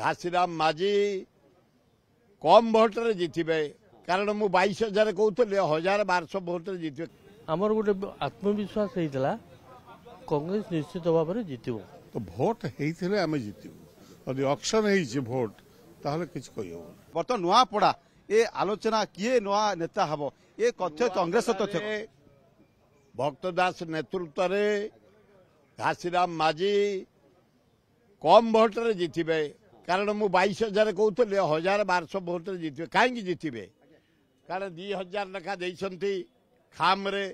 घासीराम माझी कम भोटे जितबे कारण मु 22,000 कहते 1,1200 भोटे जितबे आमर गोटे आत्मविश्वास होता कांग्रेस निश्चित भाव में जितब तो भोट होते आम जितबू ऑक्शन हो भोट ताहले किछ कहि हो बर्तमान नुआ पड़ा ये आलोचना किए नुआ नेता हम ये तथ्य कांग्रेस तथ्य भक्त दास नेतृत्व में घासीराम माझी कम भोटे जितबे कारण मु 22,000 कहते 1,1200 भोटे जितबे कहीं जितबे कारण 2,000 लेखा देइछंती खाम रे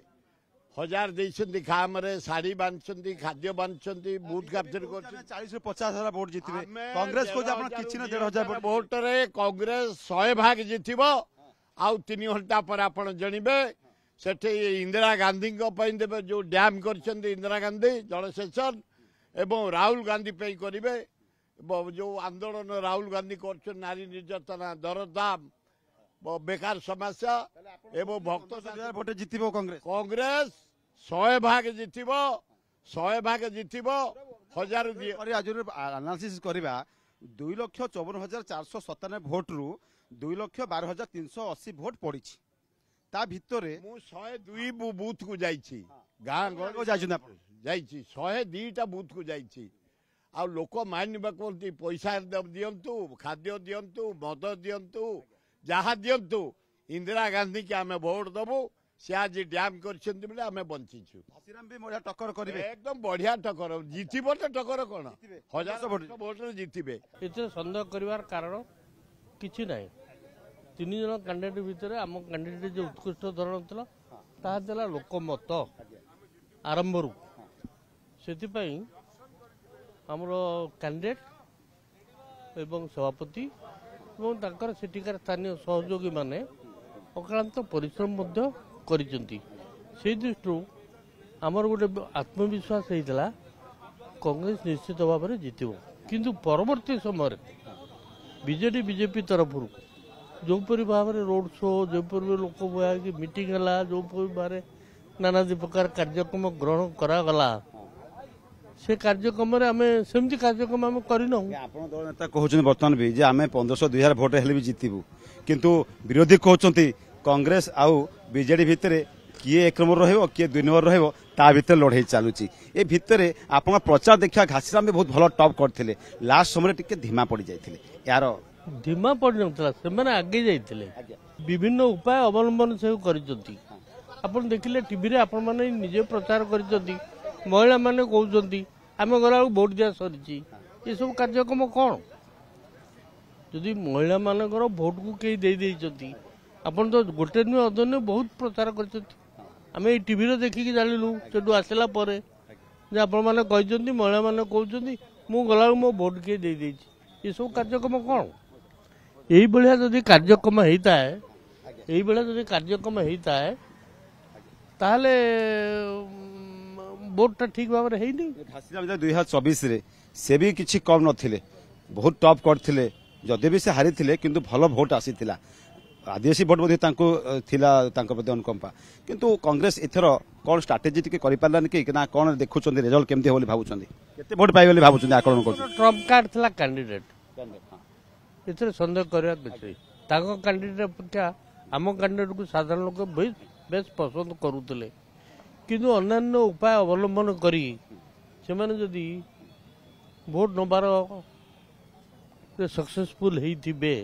1,000 देइछंती खाम रे साड़ी बांधछंती खाद्य बांधछंती बूथ कैप्चर कर 40 ରୁ 50,000 भोट जितबे कांग्रेस को आपण किछि न 1,500 भोट रे कांग्रेस 100 भाग जितिबो आउ 3 घंटा पर आपण जणिबे सेठी इंदिरा गांधी को पई देबे जो डैम करछंती इंदिरा गांधी जलसेचन एवं राहुल गांधी पे करिवे जो आंदोलन राहुल गांधी कर नारी निर्यातना दरदाम बेकार समस्या एवं भक्त भोट जितबो कांग्रेस 100 भाग जितबो 100 भाग जितबो 1000 एनालिसिस करबा 2,54,497 भोट रु 2,12,380 भोट पड़ी ता भितरे मु 102 बूथ को जाइछि गां को जाइछि 102टा बूथ को जाइछि आ लोक मानवा कहते पैसा दियंतु खाद्य दियंतु मद दियंतु जहाँ दियंतु इंदिरा गांधी के आम भोट दबु से आज डैम कर आम बंचीचु टक्कर करेंगे एकदम बढ़िया टक्कर जितब तो टक्कर कौन 1,000 भोट जितबे एते सन्देह करिवार कारण किछि नाही 3 जन कैंडिडेट भितर आम कैंडिडेट जो उत्कृष्ट धरण था ताहा देला लोकमत आरंभ रु सेति आमर कैंडिडेट एवं सभापति एवं तांकर सेठिकार स्थानीय सहयोगी माने अक्लांत परिश्रम मध्य करिसेंती से दृष्टि आमर गोटे आत्मविश्वास होता कांग्रेस निश्चित भाव में जितब किंतु परवर्ती समय बीजेडी बीजेपी तरफ जोपरी भाव में रोड शो जोपरी लोक मीटिंग है जोपरी भाव नानादी प्रकार कार्यक्रम ग्रहण करागला से कार्यक्रम आम सेमती कार्यक्रम आम करना नेता कहते बर्तमान भी जे आम 1500-2000 भोट हेले भी जितबू किंतु विरोधी कहते कांग्रेस आउ बीजेडी भितर किए 1 नंबर रहिबो किए 2 नंबर रहिबो ता भितर लड़ाई चलुची ए भितर आपण प्रचार देखा घासीराम भी बहुत भल टॉप करथिले लास्ट समय टिके धीमा पड़ी जाइथिले यार धीमा पड़ी नथला से माने आगे जाइथिले विभिन्न उपाय अवलंबन से करिसंती आपण देखिले टीवी रे आपण माने निजे प्रचार करिसंती महिला माने कहउसंती आमे गला वोट दिया सरिची ये सब कार्यक्रम कौन जदि महिला मानकर भोट को कई दे देइचंती आपण तो गोटे नुह अदन्य बहुत प्रचार करचंती आमे टीवी रे देखिकी जानिलु सेटू आसला परे जे आपण माने कहचंती महिला माने कहउचंती मु गला मो भोट के दे देइची ये सब कार्यक्रम कौन एही बलिया जदि कार्यक्रम हेता है एही बलिया जदि कार्यक्रम हेता है ताहले भोटा ठीक भाव में घासीराम 2024 रे से भी किसी कम नथिले बहुत टॉप करथिले जदि भी से हारी थिले किंतु भल भोट आसीथिला आदिवासी भोट मध्ये तांको थिला तांको मध्ये अनुकंपा किंतु कांग्रेस एथर कोन स्ट्रेटजी टिके करि पारलान कि ना कोन देखुचंदी रिजल्ट केमते होली भाबुचंदी केते भोट पाइ बोली भाबुचंदी आकलन करछन ट्रम्प कार्ड थिला कैंडिडेट एथर संदेह करया किछि तांको कैंडिडेट अपेक्षा आम कैंडिडेट को साधारण लोक बेस पसंद करूतले किंतु अन्यान्य उपाय अवलंबन करी से जदि भोट नबार सक्सेसफुल होइथिबे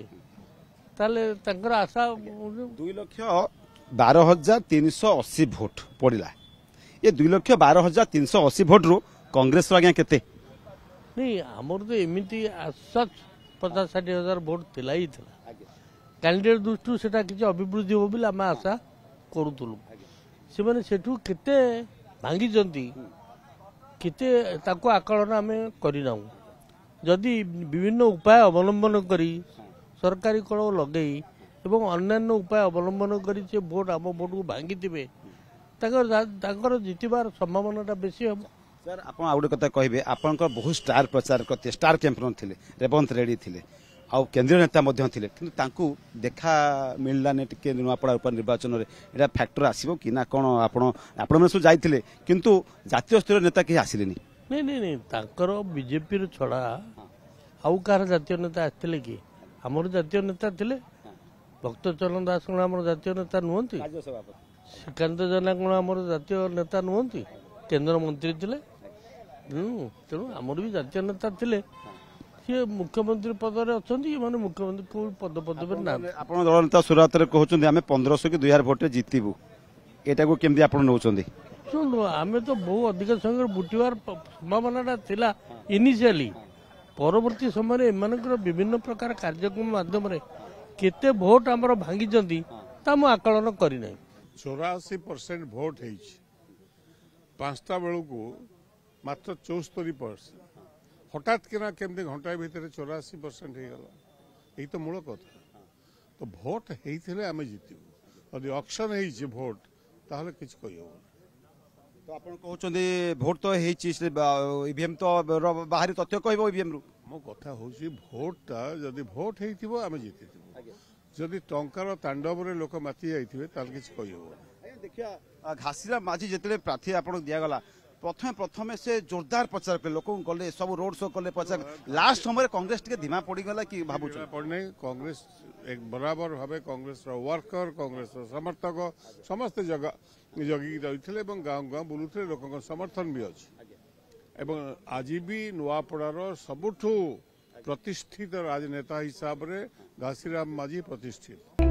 ताले तंकर आशा 2,12,380 भोट पड़िला ये 2,12,380 भोट रो कांग्रेस आज्ञा केते नहीं आमर तो एमती आशा 50-60 हजार भोट थिला ही थिला कैंडिडेट दृष्टि सेटा किछि अभिवृद्धि हो बिला आम आशा करूतलु से माने सेठू केते भांगी जंती केते ताको आकलन आमे करिनाउ जदि विभिन्न उपाय अवलंबन करी सरकारी कल लगई एवं अन्यान्य उपाय अवलंबन करी से भोट आम भोट को भांगी दिबे ताकर जितिबार संभावना बेसी हम सर आपण आउडे कथा कहबे आपनकर बहुत स्टार प्रचार करते स्टार कैंपेन थिले रेवंत रेड्डी थिले आउ केंद्रीय नेता मध्य थिले किंतु तांकू देखा मिललाने टिके नुआपड़ा उप निर्वाचन रे एटा फैक्टर आसीबो कि ना कोन आपण में सु जाइथिले किंतु जातीय स्तर नेता के आसिलेनी नहीं नहीं नहीं तांकर बीजेपी रो छड़ा आउ कार जातीय नेता आसते किए आमर जातीय नेता थिले भक्त चरण दास कौन आम जातीय नेता नुहति श्रीकांत जेना कौन आम जातीय नेता नुहति केन्द्र मंत्री थिले तेणु आमर भी जातीय नेता थिले सी मुख्यमंत्री पदर अच्छा मैंने मुख्यमंत्री को पद पदवी ना आप दल नेता सुरत में कहते आम 1500 कि 2000 भोट जीतबू एटा को केमती आप नौ शुणु आम तो बहु अधिक संख्या बुटिवार संभावना थिला इनिशियली परवर्ती समय एमानकर विभिन्न प्रकार कार्यक्रम माध्यम केते भोट आमर भांगी आकलन करना 84% भोट है 5टा बेलू को मात्र 74% हठात किना केमती घंटाए भितर 84% हो गला यही तो मूल कथा तो भोट होते आम जीतबू यदि ऑक्शन है भोट ताहले किछ कहि हो तो आप कहते भोट तो ईवीएम तो बाहरी तथ्य कह ईवीएम रु मो कथा हूँ भोटा जदि भोट हो आम जीति जदि टंकार तांडव लोक माति जाइए किसी कही हो देखिए घासीराम माझी जिते प्रार्थी आप दिगला प्रथम से जोरदार प्रचार कले लोक गले सब रोड शो कले प्रचार लास्ट समय कांग्रेस टे धीमा पड़गला कि भावुँ पड़ना कांग्रेस एक बराबर भाव कांग्रेस वर्कर कांग्रेस समर्थक समस्त जगी रही गाँव गाँव बुलूले लोक समर्थन भी अच्छे आज भी नुआपड़ार सबुठू प्रतिष्ठित राजनेता हिसाब से घासीराम माझी प्रतिष्ठित।